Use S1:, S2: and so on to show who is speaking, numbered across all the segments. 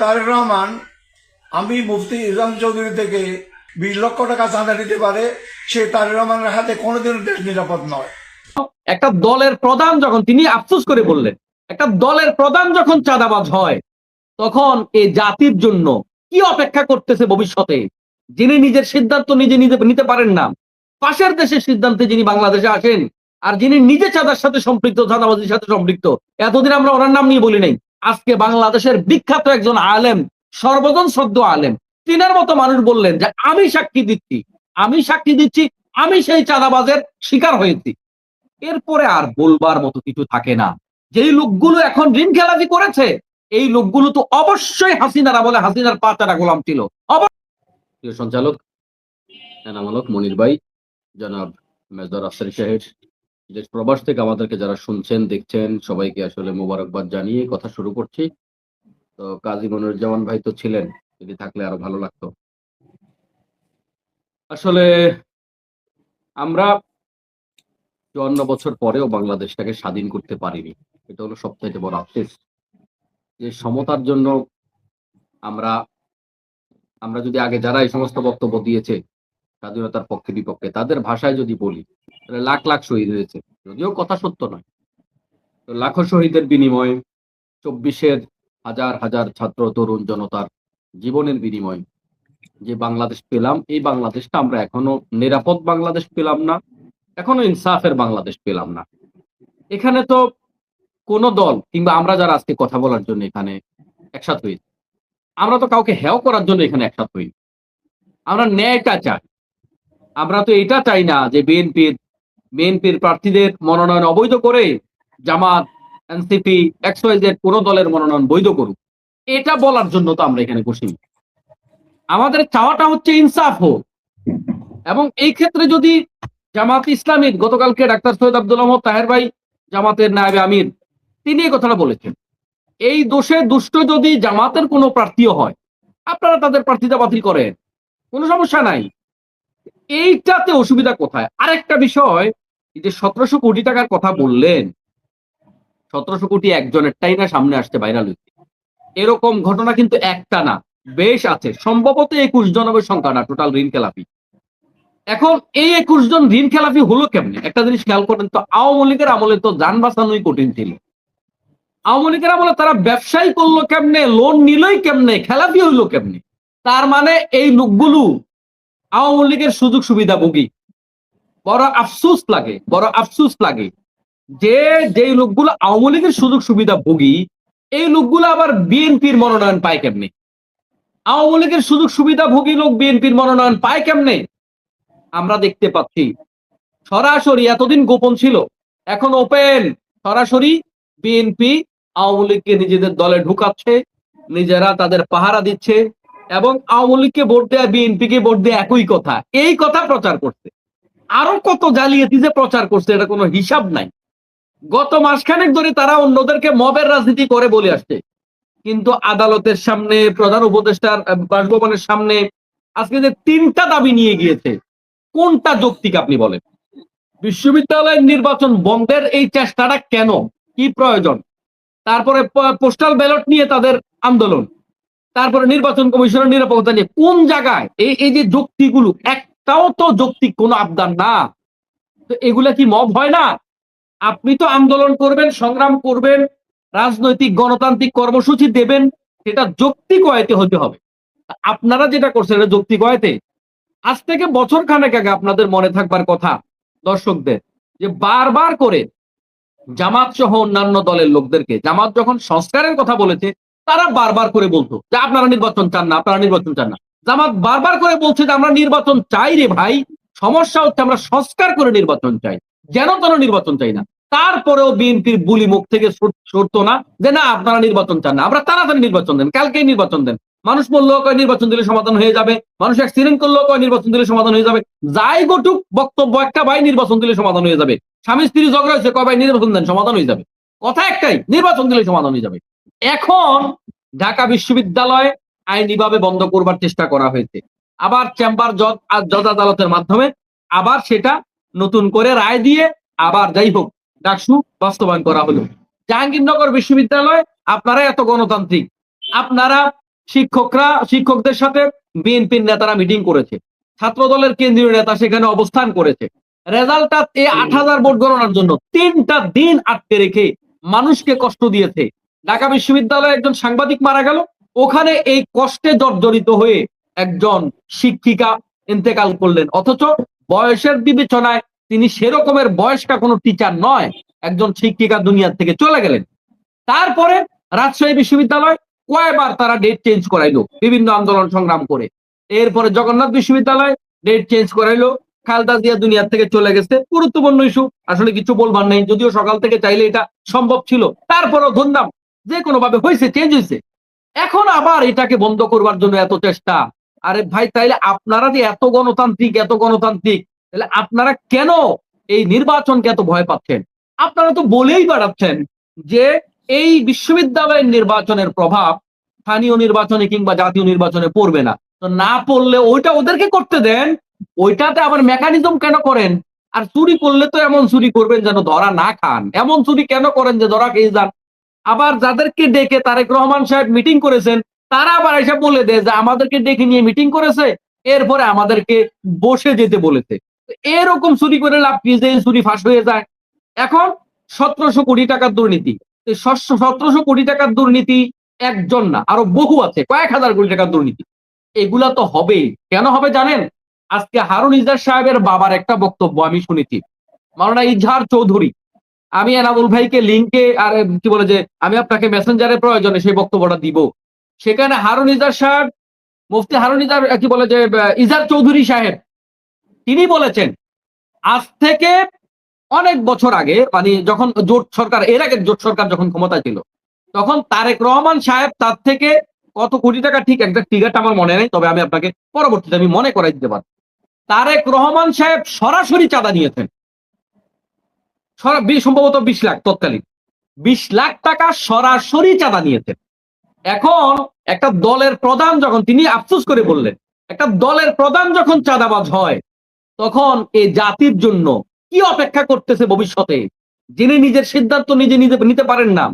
S1: তারেক রহমান আমি মুফতি ইসলাম চৌধুরী থেকে 20 লক্ষ টাকা চাঁদা দিতে পারে, সে তারেক রহমানের হাতে কোনোদিনও দেশ নিরাপদ নয়।
S2: একটা দলের প্রধান যখন, তিনি আফসোস করে বললেন, একটা দলের প্রধান যখন চাঁদাবাজ হয়, তখন এই জাতির জন্য কি অপেক্ষা করতেছে ভবিষ্যতে, যিনি নিজের সিদ্ধান্ত নিজে নিতে পারেন না, পাশের দেশের সিদ্ধান্তে যিনি বাংলাদেশে আসেন, আর যিনি নিজে চাঁদার সাথে সম্পৃক্ত, চাঁদাবাজির সাথে সম্পৃক্ত। এতদিন আমরা ওনার নাম নিয়ে বলি নাই, আজকে বাংলাদেশের বিখ্যাত একজন আলেম, সর্বজন শ্রদ্ধ আলেম, তিনার মতো মানুষ বললেন যে আমি সাক্ষী দিচ্ছি, আমি সেই চাঁদাবাজের শিকার হয়েছি। এরপরে আর বলবার মতো কিছু থাকে না। যেই লোকগুলো এখন ঋণ খেলাপি করেছে, এই লোকগুলো তো অবশ্যই হাসিনারা বলে হাসিনার পাচারা গোলাম ছিল। প্রিয় সঞ্চালক এনামূলক মনির ভাই, জনাব মেজর আফসারি সাহেব, দেশ প্রবাস থেকে আমাদেরকে যারা শুনছেন দেখছেন সবাইকে আসলে মোবারকবাদ জানিয়ে কথা শুরু করছি। তো কাজী মনিরুজ্জামান ভাই তো ছিলেন, যদি থাকলে আরো ভালো লাগতো। আসলে আমরা 54 বছর পরেও বাংলাদেশটাকে স্বাধীন করতে পারিনি। এটা হলো সবচাইতে বড় আফসোস। যে সমতার জন্য আমরা আমরা যদি আগে যারা এই সমস্ত বক্তব্য দিয়েছে স্বাধীনতার পক্ষে বিপক্ষে, তাদের ভাষায় যদি বলি, তাহলে লাখ লাখ শহীদ হয়েছে, যদিও কথা সত্য নয়। তো লাখো শহীদের বিনিময়ে 24-এর হাজার হাজার ছাত্র তরুণ জনতার জীবনের বিনিময়ে যে বাংলাদেশ পেলাম, এই বাংলাদেশটা আমরা এখনো নিরাপদ বাংলাদেশ পেলাম না, এখনো ইনসাফের বাংলাদেশ পেলাম না। এখানে তো কোন দল কিংবা আমরা যারা আজকে কথা বলার জন্য এখানে একসাথ হয়েছি, আমরা তো কাউকে হেয় করার জন্য এখানে একসাথ হই। আমরা ন্যায়টা চাই। আমরা তো এটা চাই না যে বিএনপির প্রার্থীদের মনোনয়ন অবৈধ করে জামাত, এনসিপি, এক্সওয়াইজেড কোন দলের মনোনয়ন বৈধ করুক। এটা বলার জন্য তো আমরা এখানে বসি। আমাদের চাওয়াটা হচ্ছে ইনসাফ হোক। এবং এই ক্ষেত্রে যদি জামাত ইসলামীর, গতকালকে ডাক্তার সৈয়দ আব্দুল আহমদ তাহের ভাই, জামাতের নায়েবে আমির, তিনি এই কথাটা বলেছেন, এই দোষে দুষ্ট যদি জামাতের কোনো প্রার্থীও হয়, আপনারা তাদের প্রার্থীতা বাতিল করেন, কোনো সমস্যা নাই। এইটাতে অসুবিধা কোথায়? আরেকটা বিষয়, এই যে 1700 কোটি টাকার কথা বললেন, 1700 কোটি একজনেরটাই না সামনে আসছে ভাইরাল হইতে, এরকম ঘটনা কিন্তু একটা না, বেশ আছে। সম্ভবত 21 জন হবে সংখ্যা না টোটাল ঋণ খেলাপি। এখন এই 21 জন ঋণ খেলাপি হলো কেমনে? একটা জিনিস খেয়াল করেন তো, আওয়ামী লীগের আমলে তো যান বাঁচানোই কঠিন ছিল। আওয়ামী লীগের আমলে তারা ব্যবসায়ী করলো কেমনে, লোন নিলই কেমনে, খেলাপি হইলো কেমনে? তার মানে এই লোকগুলো আওয়ামী লীগের সুযোগ সুবিধাভোগী। বড় আফসোস লাগে যে যেই লোকগুলো আওয়ামী লীগের সুযোগ সুবিধাভোগী, এই লোকগুলো আবার বিএনপির মনোনয়ন পায় কেমনে? আওয়ামী লীগের সুযোগ সুবিধাভোগী লোক বিএনপির মনোনয়ন পায় কেমনে? আমরা দেখতে পাচ্ছি সরাসরি, এতদিন গোপন ছিল, এখন ওপেন, সরাসরি বিএনপি আওয়ামী লীগকে নিজেদের দলে ঢুকাচ্ছে, নিজেরা তাদের পাহারা দিচ্ছে, এবং আওয়ামী লীগকে ভোট দেয়া বিএনপিকে ভোট দেয়া একই কথা, এই কথা প্রচার করছে। আরো কত জালিয়াতি যে প্রচার করছে, এটা কোনো হিসাব নাই। গত মাসখানেক ধরে তারা অন্যদেরকে মবের রাজনীতি করে বলে আসছে, কিন্তু আদালতের সামনে, প্রধান উপদেষ্টার বাসভবনের সামনে আজকে যে 3টা দাবি নিয়ে গিয়েছে, কোনটা যৌক্তিক আপনি বলেন? বিশ্ববিদ্যালয়ের নির্বাচন বন্ধের এই চেষ্টাটা কেন, কি প্রয়োজন? তারপরে পোস্টাল ব্যালট নিয়ে তাদের আন্দোলন, তারপরে নির্বাচন কমিশনের নিরাপত্তা নিয়ে, কোন জায়গায় এই যে যুক্তিগুলো, একটাও তো যৌক্তিক কোনো আবদার না। তো এগুলা কি মব হয় না? আপনি তো আন্দোলন করবেন, সংগ্রাম করবেন, রাজনৈতিক গণতান্ত্রিক কর্মসূচি দেবেন, সেটা যৌক্তিক ওয়েতে হতে হবে। আপনারা যেটা করছেন এটা যৌক্তিক ওয়েতে। আজ থেকে বছর খানেক আগে আপনাদের মনে থাকবার কথা দর্শকদের, যে বারবার করে জামাত সহ অন্যান্য দলের লোকদেরকে, জামাত যখন সংস্কারের কথা বলেছে, তারা বারবার করে বলতো যে আপনারা নির্বাচন চান না, আপনারা নির্বাচন চান না। জামাত বারবার করে বলছে যে আমরা নির্বাচন চাই রে ভাই, সমস্যা হচ্ছে আমরা সংস্কার করে নির্বাচন চাই, যেন তেন নির্বাচন চাই না। তারপরেও বিএনপির বুলি মুখ থেকে সরতো না যে না আপনারা নির্বাচন চান না, আমরা তাড়াতাড়ি নির্বাচন দেন, কালকেই নির্বাচন দেন। মানুষ বললেও কয় নির্বাচন দিলে সমাধান হয়ে যাবে, মানুষ অ্যাক্সিডেন্ট করলেও কয় নির্বাচন দিলে সমাধান হয়ে যাবে, যাই গটুক বক্তব্য একটা, ভাই নির্বাচন দিলে সমাধান হয়ে যাবে। স্বামী স্ত্রী ঝগড়া হয়েছে, কয় ভাই নির্বাচন দেন সমাধান হয়ে যাবে, কথা একটাই, নির্বাচন দিলে সমাধান হয়ে যাবে। এখন ঢাকা বিশ্ববিদ্যালয় আইনিভাবে বন্ধ করবার চেষ্টা করা হয়েছে, আবার চেম্বার জজ আদালতের মাধ্যমে আবার সেটা নতুন করে রায় দিয়ে আবার যাই হোক ডাকসু বাস্তবায়ন করা হলো। জাহাঙ্গীরনগর বিশ্ববিদ্যালয়, আপনারা এত গণতান্ত্রিক, আপনারা শিক্ষকদের সাথে বিএনপির নেতারা মিটিং করেছে, ছাত্র দলের কেন্দ্রীয় নেতা সেখানে অবস্থান করেছে। রেজাল্টটা এই 8,000 ভোট গণনার জন্য 3টা দিন আটকে রেখে মানুষকে কষ্ট দিয়েছে। ঢাকা বিশ্ববিদ্যালয়ে একজন সাংবাদিক মারা গেল, ওখানে এই কষ্টে জর্জরিত হয়ে একজন শিক্ষিকা ইন্তেকাল করলেন, অথচ বয়সের বিবেচনায় তিনি সেরকমের বয়স্কা কোনো টিচার নয়, একজন শিক্ষিকা দুনিয়া থেকে চলে গেলেন। তারপরে রাজশাহী বিশ্ববিদ্যালয় কয়বার তারা ডেট চেঞ্জ করাইলো বিভিন্ন আন্দোলন সংগ্রাম করে। এরপরে জগন্নাথ বিশ্ববিদ্যালয় ডেট চেঞ্জ করাইলো, খালেদা জিয়া দুনিয়া থেকে চলে গেছে, গুরুত্বপূর্ণ ইস্যু, আসলে কিছু বলবার নেই, যদিও সকাল থেকে চাইলে এটা সম্ভব ছিল, তারপরেও ধরলাম যে কোনো ভাবে হয়েছে, চেঞ্জ হয়েছে। এখন আবার এটাকে বন্ধ করবার জন্য এত চেষ্টা। আরে ভাই, তাইলে আপনারা যে এত গণতান্ত্রিক তাহলে আপনারা কেন এই নির্বাচনকে এত ভয় পাচ্ছেন? আপনারা তো বলেই বেড়াচ্ছেন যে এই বিশ্ববিদ্যালয়ের নির্বাচনের প্রভাব স্থানীয় নির্বাচনে কিংবা জাতীয় নির্বাচনে পড়বে না। তো না পড়লে ওইটা ওদেরকে করতে দেন, ওইটাতে আবার মেকানিজম কেন করেন? আর চুরি করলে তো এমন চুরি করবেন যেন ধরা না খান, এমন চুরি কেন করেন যে ধরা খেয়ে যান? আবার যাদেরকে ডেকে তারেক রহমান সাহেব মিটিং করেছেন, তারা আবার এসে বলে দেয় যে আমাদেরকে ডেকে নিয়ে মিটিং করেছে, এরপরে আমাদেরকে বসে যেতে বলেছে। এরকম চুরি করে লাভ কি যে চুরি ফাঁস হয়ে যায়? এখন 1700 কোটি টাকার দুর্নীতি, 1700 কোটি টাকার দুর্নীতি একজন না, আরো বহু আছে, কয়েক হাজার কোটি টাকার দুর্নীতি। এগুলা তো হবেই। কেন হবে জানেন? আজকে হারুন ইজার সাহেবের বাবার একটা বক্তব্য আমি শুনেছি, মাওলানা ইজহার চৌধুরী। আমি এনামুল ভাইকে লিঙ্কে আর কি বলে যে আমি আপনাকে মেসেঞ্জারের প্রয়োজনে সেই বক্তব্যটা দিব। সেখানে হারুন ইজার সাহেব, মুফতি হারুন ইজার কি বলে যে ইজার চৌধুরী সাহেব, তিনি বলেছেন আজ থেকে অনেক বছর আগে, মানে যখন জোট সরকার, এর আগে জোট সরকার যখন ক্ষমতায় ছিল, তখন তারেক রহমান সাহেব তার থেকে কত কোটি টাকা, ঠিক একটা ফিগারটা আমার মনে নেই, তবে আমি আপনাকে পরবর্তীতে আমি মনে করাই দিতে পারবো। তারেক রহমান সাহেব সরাসরি চাঁদা নিয়েছেন, সম্ভবত 20 লাখ, তৎকালীন 20 লাখ টাকা সরাসরি চাঁদা নিয়েছেন। এখন একটা দলের প্রধান যখন, তিনি আফসোস করে বললেন, একটা দলের প্রধান যখন চাঁদাবাজ হয়, তখন এই জাতির জন্য কি অপেক্ষা করতেছে ভবিষ্যতে? যিনি নিজের সিদ্ধান্ত নিজে নিতে পারেন না,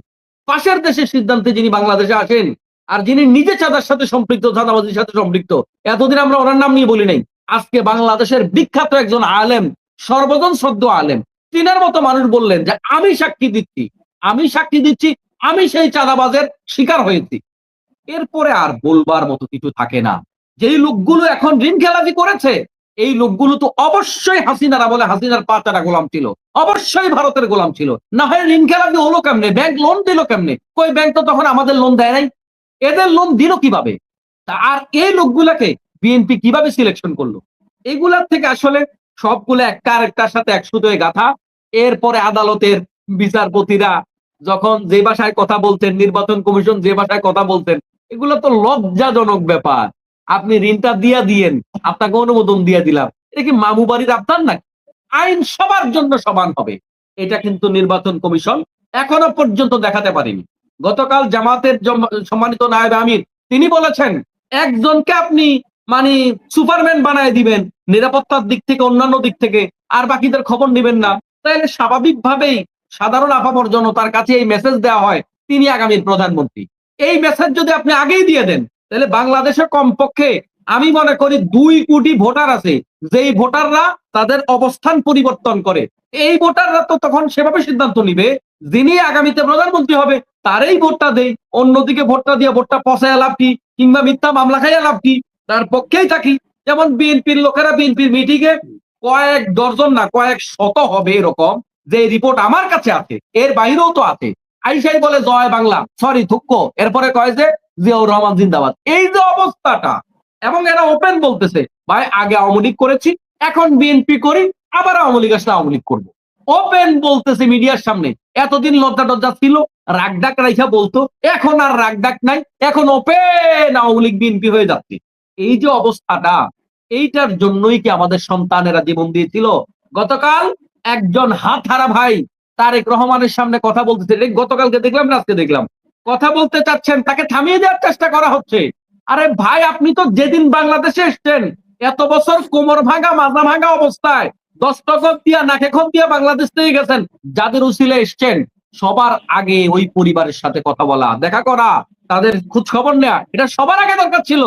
S2: পাশের দেশের সিদ্ধান্তে যিনি বাংলাদেশে আসেন, আর যিনি নিজে চাঁদার সাথে সম্পৃক্ত, চাঁদাবাজির সাথে সম্পৃক্ত, এতদিন আমরা ওনার নাম নিয়ে বলি নাই, আজকে বাংলাদেশের বিখ্যাত একজন আলেম, সর্বজন শ্রদ্ধ আলেম, তিনার মতো মানুষ বললেন যে আমি সাক্ষী দিচ্ছি আমি সেই চাঁদাবাজের শিকার হয়েছি। এরপরে আর বলবার মতো কিছু থাকে না। যেই লোকগুলো এখন ঋণ খেলাপি করেছে, এই লোকগুলো তো অবশ্যই হাসিনারা বলে হাসিনার পাঁচাটা গোলাম ছিল, অবশ্যই ভারতের গোলাম ছিল, না হয় ঋণ খেলাপি হলো কেমনে? ব্যাংক লোন দিল কেমনে? কই ব্যাংক তো তখন আমাদের লোন দেয় নাই, এদের লোন দিল কিভাবে? আর এই লোকগুলাকে বিএনপি কিভাবে সিলেকশন করলো? এগুলার থেকে আসলে সবগুলো একটা আরেকটার সাথে একসুতোয় গাথা। এরপরে আদালতের বিচারপতিরা যখন যে ভাষায় কথা বলতেন, নির্বাচন কমিশন যে ভাষায় কথা বলতেন, এগুলো তো লজ্জাজনক ব্যাপার। আপনি ঋণটা দিয়েন, আপনাকে অনুমোদন দিয়ে দিলাম, এটা কি মামু বাড়ির আপনার নাকি? আইন সবার জন্য সমান হবে, এটা কিন্তু নির্বাচন কমিশন এখনো পর্যন্ত দেখাতে পারেনি। গতকাল জামাতের সম্মানিত নায়েব আমির তিনি বলেছেন একজনকে আপনি মানে সুপারম্যান বানায় দিবেন নিরাপত্তার দিক থেকে, অন্যান্য দিক থেকে, আর বাকিদের খবর নেবেন না। তাহলে স্বাভাবিকভাবেই সাধারণ আপামর জনতার কাছে এই মেসেজ দেওয়া হয় তিনি আগামীর প্রধানমন্ত্রী। এই মেসেজ যদি আপনি আগেই দিয়ে দেন, তাহলে বাংলাদেশে কমপক্ষে আমি মনে করি 2 কোটি ভোটার আছে, যেই ভোটাররা তাদের অবস্থান পরিবর্তন করে। এই ভোটাররা তো তখন সেভাবে সিদ্ধান্ত নিবে যিনি আগামীতে প্রধানমন্ত্রী হবে তারই ভোটটা দেই, অন্যদিকে ভোটটা দিয়ে ভোটটা পচায় লাভ কি, কিংবা মিথ্যা মামলা খাইয়া লাভ কি? তার পক্ষেই থাকি। যেমন বিএনপির লোকেরা বিএনপির মিটিংয়ে কয়েক ডজন না কয়েক শত হবে এরকম, যে রিপোর্ট আমার কাছে আছে, এর বাইরেও তো আছে, আইসাই বলে জয় বাংলা, সরি থুক্ক, এরপরে কয় যে জিয়াউর রহমান জিন্দাবাদ। এই যে অবস্থাটা, এবং এরা ওপেন বলতেছে ভাই আগে আওয়ামী লীগ করেছি, এখন বিএনপি করি, আবার আওয়ামী লীগ আসলে আওয়ামী লীগ করবো, ওপেন বলতেছে মিডিয়ার সামনে। এতদিন লজ্জা টজ্জা ছিল, রাগ ডাক রাইখা বলতো, এখন আর রাগ ডাক নাই, এখন ওপেন আওয়ামী লীগ বিএনপি হয়ে যাচ্ছে। এই যে অবস্থাটা, এইটার জন্যই কি আমাদের সন্তানেরা জীবন দিয়েছিল? গতকাল একজন হাতহারা ভাই তারেক রহমানের সামনে কথা বলতেছে, গতকালকে দেখলাম না আজকে দেখলাম, কথা বলতে চাচ্ছেন, তাকে থামিয়ে দেওয়ার চেষ্টা করা হচ্ছে। আরে ভাই, আপনি তো যেদিন বাংলাদেশে এসছেন এত বছর কোমর ভাঙা মাজা ভাঙা অবস্থায় দস্তখত দিয়া নাকে খত দিয়া বাংলাদেশ থেকে গেছেন, যাদের উসিলে এসছেন সবার আগে ওই পরিবারের সাথে কথা বলা, দেখা করা, তাদের খোঁজ খবর নেওয়া, এটা সবার আগে দরকার ছিল।